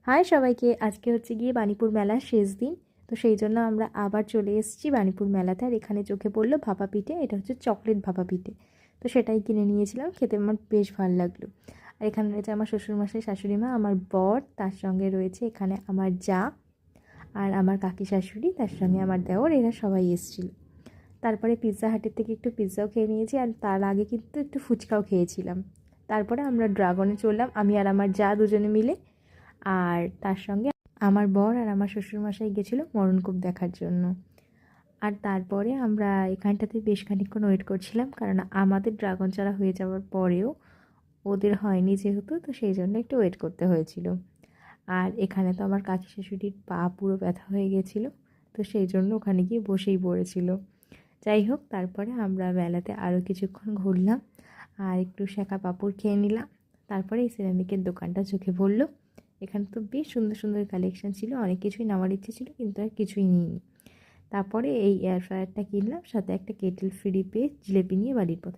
High সবাইকে, আজকে হচ্ছে গিয়ে বাণীপুর মেলার শেষ দিন। তো সেই জন্য আমরা আবার চলে এসেছি বাণীপুর মেলাতে। আর এখানে চোখে পড়লো ভাপা পিঠে, এটা হচ্ছে চকলেট ভাপা পিঠে। তো সেটাই কিনে নিয়েছিলাম, খেতে আমার বেশ ভালো লাগলো। আর এখানে রয়েছে আমার শ্বশুরমশাই, শাশুড়ি মা, আমার বর, তার সঙ্গে রয়েছে এখানে আমার জা আর আমার কাকি শাশুড়ি, তার সঙ্গে আমার দেওর, এরা সবাই এসেছিলো। তারপরে পিৎজা হাটের থেকে একটু পিৎজাও খেয়ে নিয়েছি, আর তার আগে কিন্তু একটু ফুচকাও খেয়েছিলাম। তারপরে আমরা ড্রাগনে চললাম, আমি আর আমার জা দুজনে মিলে। আর তার সঙ্গে আমার বর আর আমার শ্বশুরমশাই গেছিলো মরণকূপ দেখার জন্য। আর তারপরে আমরা এখানটাতে বেশ খানিকক্ষণ ওয়েট করছিলাম, কারণ আমাদের ড্রাগন চারা হয়ে যাওয়ার পরেও ওদের হয়নি যেহেতু, তো সেই জন্য একটু ওয়েট করতে হয়েছিল। আর এখানে তো আমার কাকি শাশুড়ির পা পুরো ব্যথা হয়ে গেছিলো, তো সেই জন্য ওখানে গিয়ে বসেই পড়েছিল। যাই হোক, তারপরে আমরা মেলাতে আরও কিছুক্ষণ ঘুরলাম আর একটু সেঁকা পাঁপড় খেয়ে নিলাম। তারপরে এই সিরামিকের দোকানটা চোখে পড়লো। এখানে তো বেশ সুন্দর সুন্দর কালেকশান ছিল, অনেক কিছুই নেওয়ার ইচ্ছে ছিল কিন্তু আর কিছুই নিইনি। তারপরে এই এয়ার ফ্রায়ারটা কিনলাম, সাথে একটা কেটেল ফ্রি পেয়ে জিলেপি নিয়ে বাড়ির পথে।